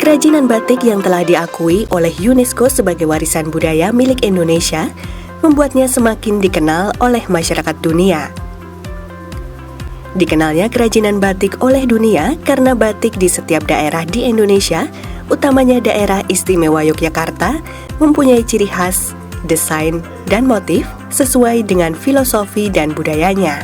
Kerajinan batik yang telah diakui oleh UNESCO sebagai warisan budaya milik Indonesia membuatnya semakin dikenal oleh masyarakat dunia. Dikenalnya kerajinan batik oleh dunia karena batik di setiap daerah di Indonesia, utamanya daerah istimewa Yogyakarta, mempunyai ciri khas, desain, dan motif sesuai dengan filosofi dan budayanya.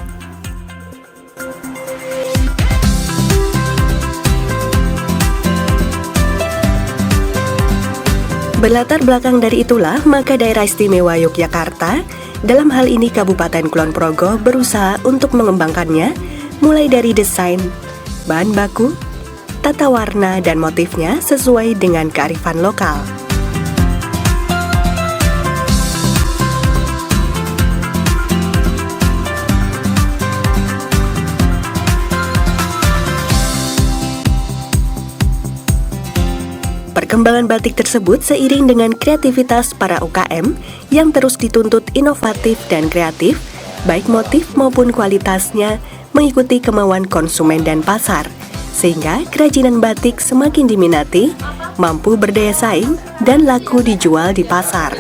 Berlatar belakang dari itulah, maka daerah istimewa Yogyakarta, dalam hal ini Kabupaten Kulon Progo, berusaha untuk mengembangkannya, mulai dari desain, bahan baku, tata warna, dan motifnya sesuai dengan kearifan lokal. Perkembangan batik tersebut seiring dengan kreativitas para UKM yang terus dituntut inovatif dan kreatif, baik motif maupun kualitasnya mengikuti kemauan konsumen dan pasar, sehingga kerajinan batik semakin diminati, mampu berdaya saing, dan laku dijual di pasar.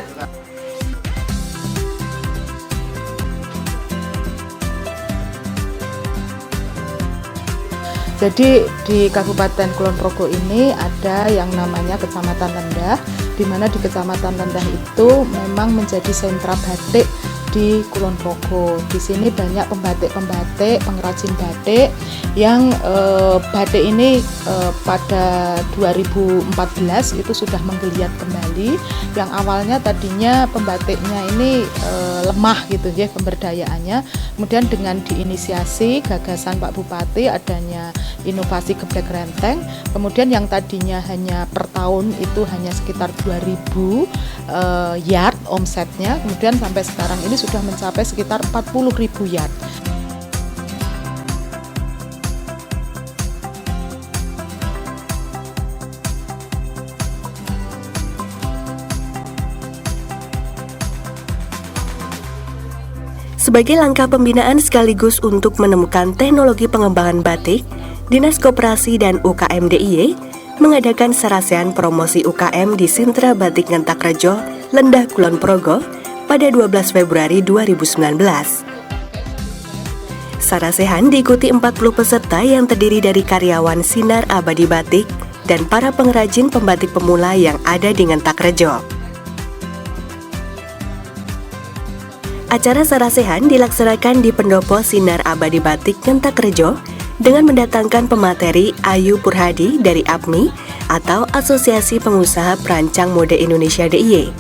Jadi di Kabupaten Kulon Progo ini ada yang namanya Kecamatan Lendah, di mana di Kecamatan Lendah itu memang menjadi sentra batik di Kulon Progo. Di sini banyak pembatik-pembatik, pengrajin batik yang batik ini pada 2014 itu sudah menggeliat kembali. Yang awalnya tadinya pembatiknya ini lemah gitu ya pemberdayaannya. Kemudian dengan diinisiasi gagasan Pak Bupati adanya inovasi geblek renteng, kemudian yang tadinya hanya per tahun itu hanya sekitar 2000 yard omsetnya, kemudian sampai sekarang ini sudah mencapai sekitar 40.000 yard. Sebagai langkah pembinaan sekaligus untuk menemukan teknologi pengembangan batik, Dinas Koperasi dan UKM DIY mengadakan sarasehan promosi UKM di Sentra Batik Ngentakrejo, Lendah Kulon Progo pada 12 Februari 2019. Sarasehan diikuti 40 peserta yang terdiri dari karyawan Sinar Abadi Batik dan para pengrajin pembatik pemula yang ada di Ngentakrejo. Acara sarasehan dilaksanakan di Pendopo Sinar Abadi Batik Ngentakrejo dengan mendatangkan pemateri Ayu Purhadi dari APMI atau Asosiasi Pengusaha Perancang Mode Indonesia DIY.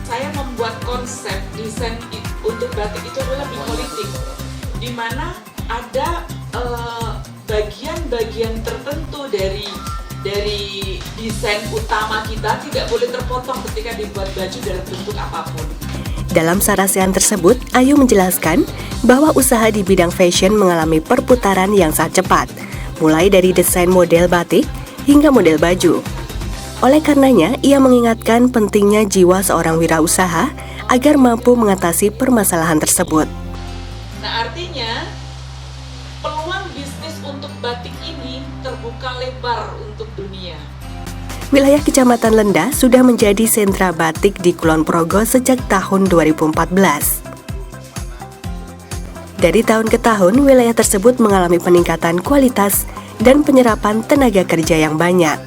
Saya membuat konsep desain untuk batik itu adalah bipolitik, di mana ada bagian-bagian tertentu dari desain utama kita tidak boleh terpotong ketika dibuat baju dalam bentuk apapun. Dalam sarasehan tersebut, Ayu menjelaskan bahwa usaha di bidang fashion mengalami perputaran yang sangat cepat, mulai dari desain model batik hingga model baju. Oleh karenanya, ia mengingatkan pentingnya jiwa seorang wirausaha agar mampu mengatasi permasalahan tersebut. Nah, artinya peluang bisnis untuk batik ini terbuka lebar untuk dunia. Wilayah Kecamatan Lendah sudah menjadi sentra batik di Kulon Progo sejak tahun 2014. Dari tahun ke tahun, wilayah tersebut mengalami peningkatan kualitas dan penyerapan tenaga kerja yang banyak.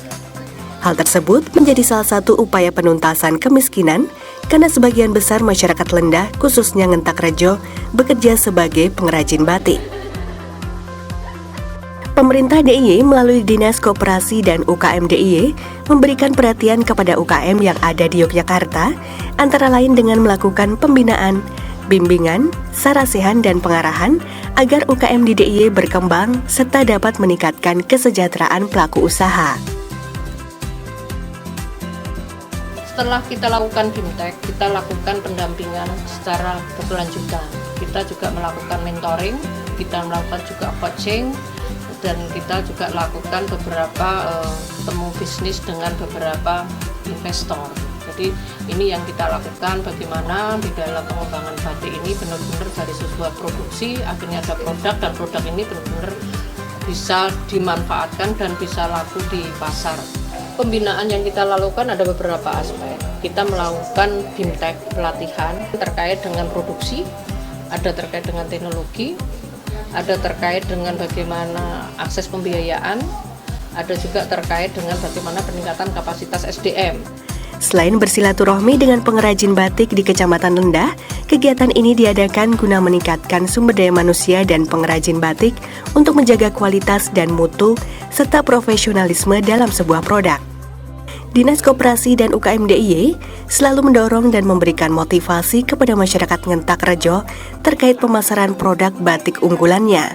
Hal tersebut menjadi salah satu upaya penuntasan kemiskinan karena sebagian besar masyarakat Lendah, khususnya Ngentakrejo, bekerja sebagai pengrajin batik. Pemerintah DIY melalui Dinas Koperasi dan UKM DIY memberikan perhatian kepada UKM yang ada di Yogyakarta, antara lain dengan melakukan pembinaan, bimbingan, sarasehan, dan pengarahan agar UKM di DIY berkembang serta dapat meningkatkan kesejahteraan pelaku usaha. Setelah kita lakukan BIMTEK, kita lakukan pendampingan secara berkelanjutan. Kita juga melakukan mentoring, kita melakukan juga coaching, dan kita juga lakukan beberapa temu bisnis dengan beberapa investor. Jadi ini yang kita lakukan, bagaimana di dalam pengembangan batik ini benar-benar dari sebuah produksi akhirnya ada produk, dan produk ini benar-benar bisa dimanfaatkan dan bisa laku di pasar. Pembinaan yang kita lakukan ada beberapa aspek. Kita melakukan BIMTEK pelatihan terkait dengan produksi, ada terkait dengan teknologi, ada terkait dengan bagaimana akses pembiayaan, ada juga terkait dengan bagaimana peningkatan kapasitas SDM. Selain bersilaturahmi dengan pengrajin batik di Kecamatan Lendah, kegiatan ini diadakan guna meningkatkan sumber daya manusia dan pengrajin batik untuk menjaga kualitas dan mutu serta profesionalisme dalam sebuah produk. Dinas Koperasi dan UKM DIY selalu mendorong dan memberikan motivasi kepada masyarakat Ngentak Rejo terkait pemasaran produk batik unggulannya.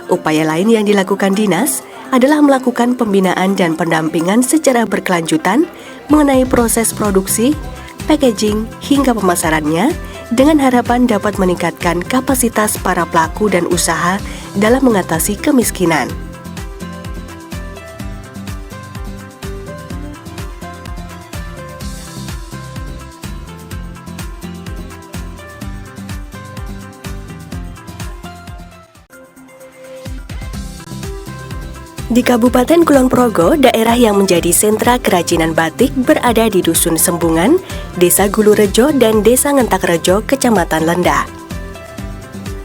Upaya lain yang dilakukan Dinas adalah melakukan pembinaan dan pendampingan secara berkelanjutan mengenai proses produksi, packaging, hingga pemasarannya dengan harapan dapat meningkatkan kapasitas para pelaku dan usaha dalam mengatasi kemiskinan. Di Kabupaten Kulon Progo, daerah yang menjadi sentra kerajinan batik berada di Dusun Sembungan, Desa Gulurejo, dan Desa Ngentak Rejo, Kecamatan Lendah.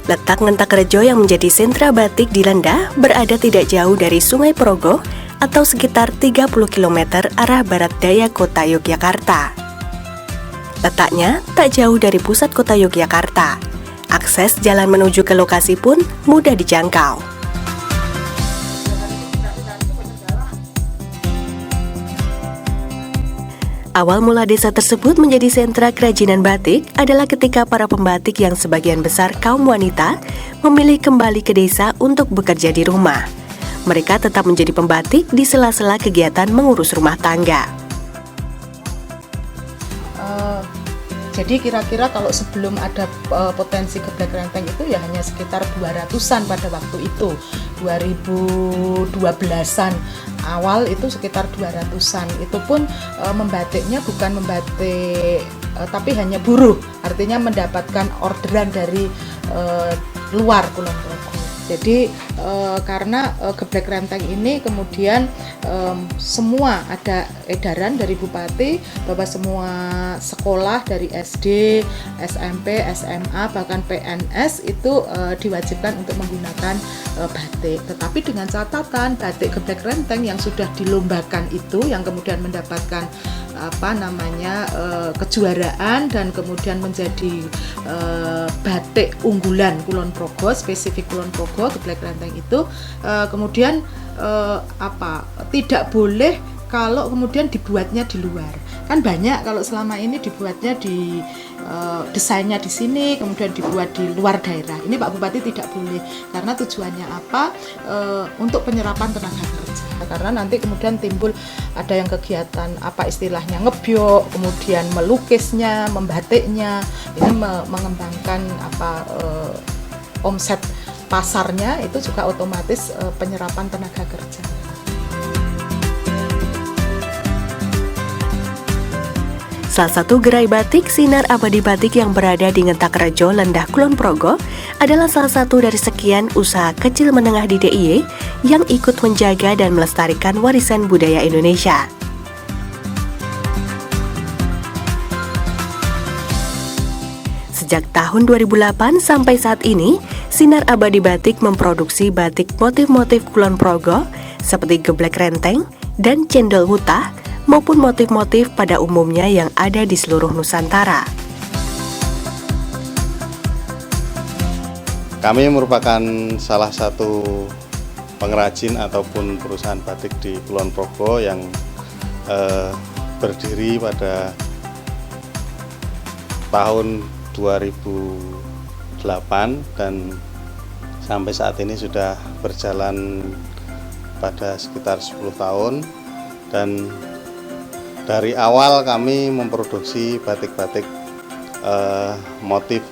Letak Ngentak Rejo yang menjadi sentra batik di Lendah berada tidak jauh dari Sungai Progo atau sekitar 30 km arah barat daya kota Yogyakarta. Letaknya tak jauh dari pusat kota Yogyakarta. Akses jalan menuju ke lokasi pun mudah dijangkau. Awal mula desa tersebut menjadi sentra kerajinan batik adalah ketika para pembatik yang sebagian besar kaum wanita memilih kembali ke desa untuk bekerja di rumah. Mereka tetap menjadi pembatik di sela-sela kegiatan mengurus rumah tangga. Jadi kira-kira kalau sebelum ada potensi geblek renteng itu ya hanya sekitar 200-an pada waktu itu, 2012-an awal itu sekitar 200-an. Itu pun membatiknya bukan membatik tapi hanya buruh, artinya mendapatkan orderan dari luar Kulon Progo. Jadi karena geblek renteng ini kemudian semua ada edaran dari Bupati bahwa semua sekolah dari SD, SMP, SMA bahkan PNS itu diwajibkan untuk menggunakan batik. Tetapi dengan catatan batik geblek renteng yang sudah dilombakan itu yang kemudian mendapatkan kejuaraan dan kemudian menjadi batik unggulan Kulon Progo, spesifik Kulon Progo geblek renteng itu kemudian tidak boleh kalau kemudian dibuatnya di luar. Kan banyak kalau selama ini dibuatnya di desainnya di sini kemudian dibuat di luar daerah. Ini Pak Bupati tidak boleh karena tujuannya untuk penyerapan tenaga kerja. Karena nanti kemudian timbul ada yang kegiatan istilahnya ngebyok, kemudian melukisnya, membatiknya. Ini mengembangkan omset pasarnya itu juga otomatis penyerapan tenaga kerja. Salah satu gerai batik Sinar Abadi Batik yang berada di Ngentak Rejo, Lendah, Kulon Progo adalah salah satu dari sekian usaha kecil menengah di DIY yang ikut menjaga dan melestarikan warisan budaya Indonesia. Sejak tahun 2008 sampai saat ini, Sinar Abadi Batik memproduksi batik motif-motif Kulon Progo seperti geblek renteng dan cendol hutah maupun motif-motif pada umumnya yang ada di seluruh Nusantara. Kami merupakan salah satu pengrajin ataupun perusahaan batik di Kulon Progo yang berdiri pada tahun 2008 dan sampai saat ini sudah berjalan pada sekitar 10 tahun dan dari awal kami memproduksi batik-batik motif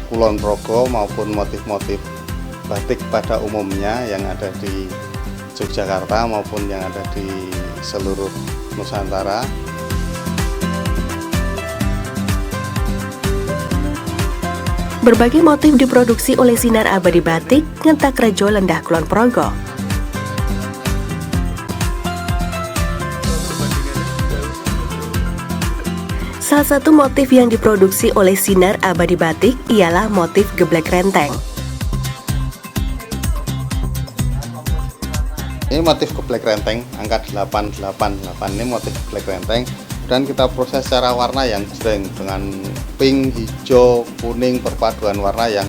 Kulon Progo maupun motif-motif batik pada umumnya yang ada di Yogyakarta maupun yang ada di seluruh Nusantara. Berbagai motif diproduksi oleh Sinar Abadi Batik Ngentak Rejo, Lendah, Kulon Progo. Salah satu motif yang diproduksi oleh Sinar Abadi Batik ialah motif geblek renteng. Ini motif geblek renteng angka 888, ini motif geblek renteng, dan kita proses secara warna yang jreng dengan pink, hijau, kuning, perpaduan warna yang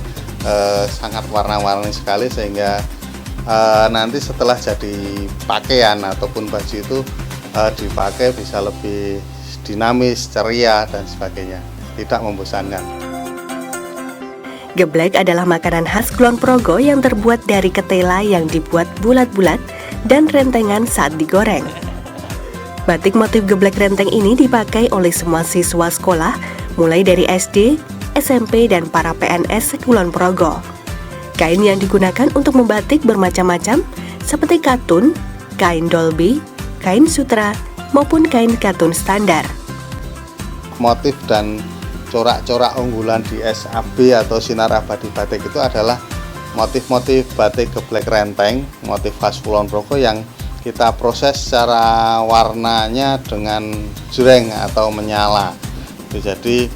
sangat warna-warni sekali, sehingga nanti setelah jadi pakaian ataupun baju itu dipakai bisa lebih dinamis, ceria, dan sebagainya, tidak membosankan. Geblek adalah makanan khas Kulon Progo yang terbuat dari ketela yang dibuat bulat-bulat dan rentengan saat digoreng. Batik motif geblek renteng ini dipakai oleh semua siswa sekolah, mulai dari SD, SMP, dan para PNS Kulon Progo. Kain yang digunakan untuk membatik bermacam-macam, seperti katun, kain dolby, kain sutra, maupun kain katun standar. Motif dan corak-corak unggulan di SAB atau Sinar Abadi Batik itu adalah motif-motif batik geblek renteng, motif khas Kulon Progo yang kita proses secara warnanya dengan jreng atau menyala. Jadi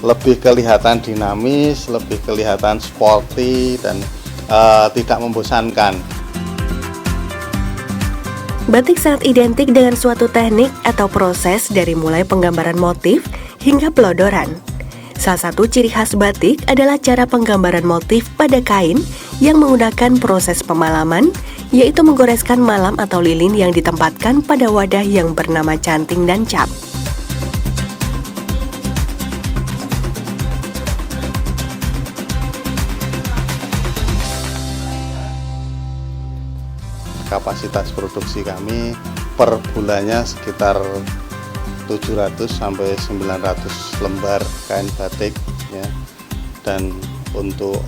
lebih kelihatan dinamis, lebih kelihatan sporty, dan tidak membosankan. Batik sangat identik dengan suatu teknik atau proses dari mulai penggambaran motif hingga pelodoran. Salah satu ciri khas batik adalah cara penggambaran motif pada kain yang menggunakan proses pemalaman, yaitu menggoreskan malam atau lilin yang ditempatkan pada wadah yang bernama canting dan cap. Kapasitas produksi kami per bulannya sekitar 700 sampai 900 lembar kain batik ya. Dan untuk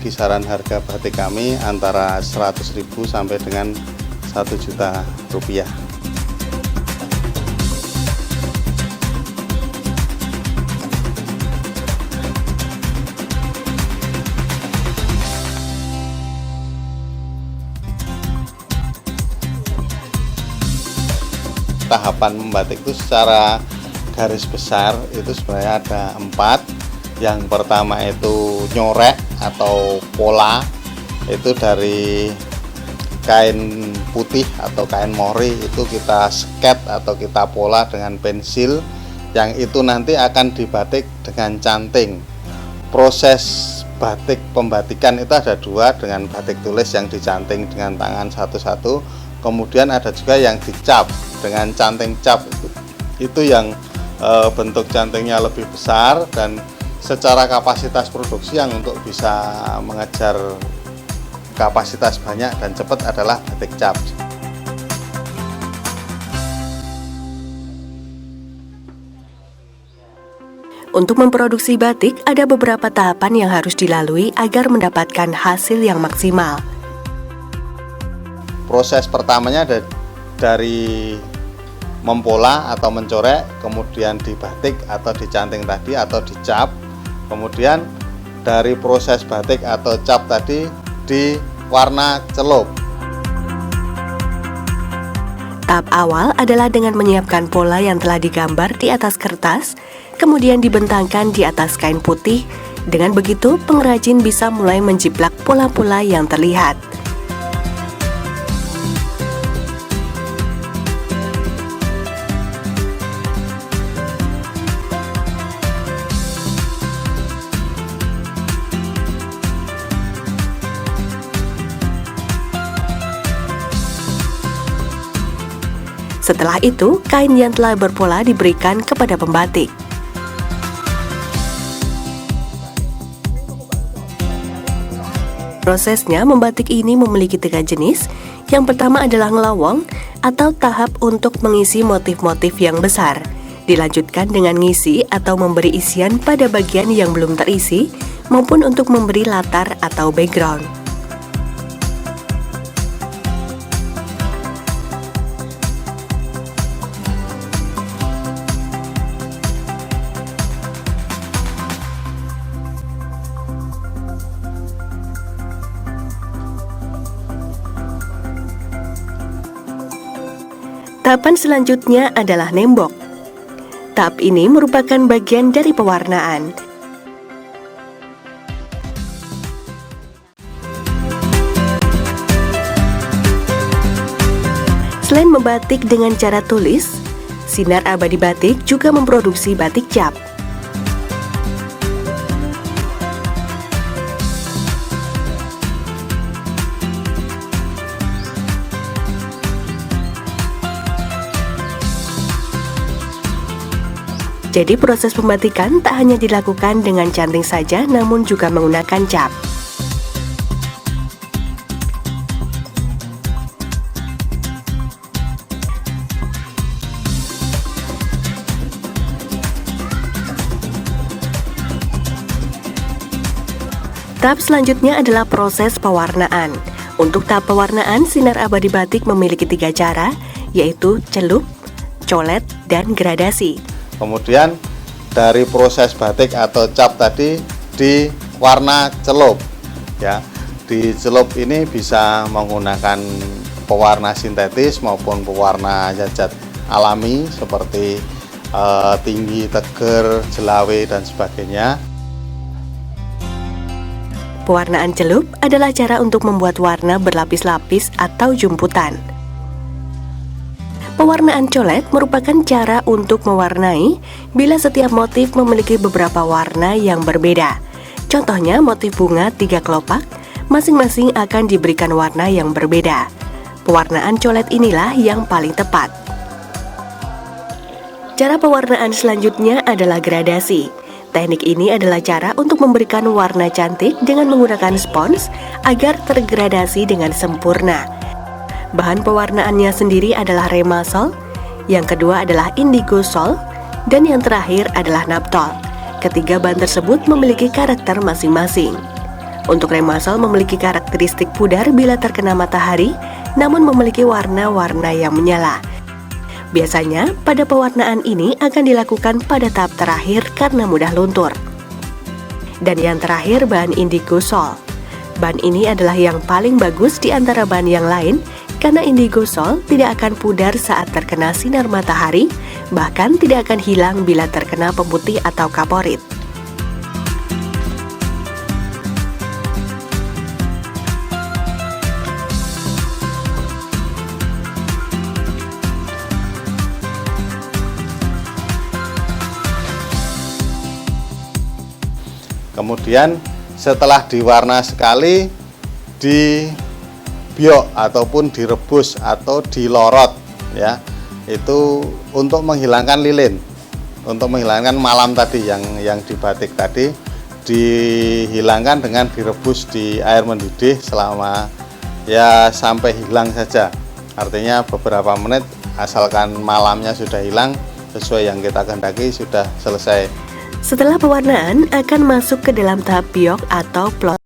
kisaran harga batik kami antara 100.000 sampai dengan 1 juta rupiah. Tahapan membatik itu secara garis besar itu sebenarnya ada 4. Yang pertama itu nyorek atau pola, itu dari kain putih atau kain mori itu kita sket atau kita pola dengan pensil, yang itu nanti akan dibatik dengan canting. Proses batik pembatikan itu ada 2, dengan batik tulis yang dicanting dengan tangan satu-satu, kemudian ada juga yang dicap dengan canting cap. Itu yang bentuk cantingnya lebih besar, dan secara kapasitas produksi yang untuk bisa mengejar kapasitas banyak dan cepat adalah batik cap. Untuk memproduksi batik, ada beberapa tahapan yang harus dilalui agar mendapatkan hasil yang maksimal. Proses pertamanya ada dari mempola atau mencorek, kemudian dibatik atau dicanting tadi atau dicap, kemudian dari proses batik atau cap tadi diwarna celup. Tahap awal adalah dengan menyiapkan pola yang telah digambar di atas kertas, kemudian dibentangkan di atas kain putih. Dengan begitu, pengrajin bisa mulai menjiplak pola-pola yang terlihat. Setelah itu, kain yang telah berpola diberikan kepada pembatik. Prosesnya membatik ini memiliki 3 jenis. Yang pertama adalah ngelawong atau tahap untuk mengisi motif-motif yang besar. Dilanjutkan dengan ngisi atau memberi isian pada bagian yang belum terisi, maupun untuk memberi latar atau background. Tahapan selanjutnya adalah nembok. Tahap ini merupakan bagian dari pewarnaan. Selain membatik dengan cara tulis, Sinar Abadi Batik juga memproduksi batik cap. Jadi proses pembatikan tak hanya dilakukan dengan canting saja, namun juga menggunakan cap. Tahap selanjutnya adalah proses pewarnaan. Untuk tahap pewarnaan, Sinar Abadi Batik memiliki 3 cara, yaitu celup, colet, dan gradasi. Kemudian dari proses batik atau cap tadi diwarna celup ya. Di celup ini bisa menggunakan pewarna sintetis maupun pewarna zat alami seperti tinggi, teger, jelawe dan sebagainya. Pewarnaan celup adalah cara untuk membuat warna berlapis-lapis atau jumputan. Pewarnaan colet merupakan cara untuk mewarnai bila setiap motif memiliki beberapa warna yang berbeda. Contohnya motif bunga 3 kelopak, masing-masing akan diberikan warna yang berbeda. Pewarnaan colet inilah yang paling tepat. Cara pewarnaan selanjutnya adalah gradasi. Teknik ini adalah cara untuk memberikan warna cantik dengan menggunakan spons agar tergradasi dengan sempurna. Bahan pewarnaannya sendiri adalah remasol, yang kedua adalah indigo sol, dan yang terakhir adalah naptol. Ketiga bahan tersebut memiliki karakter masing-masing. Untuk remasol memiliki karakteristik pudar bila terkena matahari, namun memiliki warna-warna yang menyala. Biasanya, pada pewarnaan ini akan dilakukan pada tahap terakhir karena mudah luntur. Dan yang terakhir bahan indigo sol. Bahan ini adalah yang paling bagus di antara bahan yang lain, karena indigo sol tidak akan pudar saat terkena sinar matahari, bahkan tidak akan hilang bila terkena pemutih atau kaporit. Kemudian setelah diwarna sekali, dibiok ataupun direbus atau dilorot ya. Itu untuk menghilangkan lilin, untuk menghilangkan malam tadi yang dibatik tadi, dihilangkan dengan direbus di air mendidih selama ya sampai hilang saja. Artinya beberapa menit, asalkan malamnya sudah hilang sesuai yang kita kehendaki, sudah selesai. Setelah pewarnaan akan masuk ke dalam tahap biok atau plot.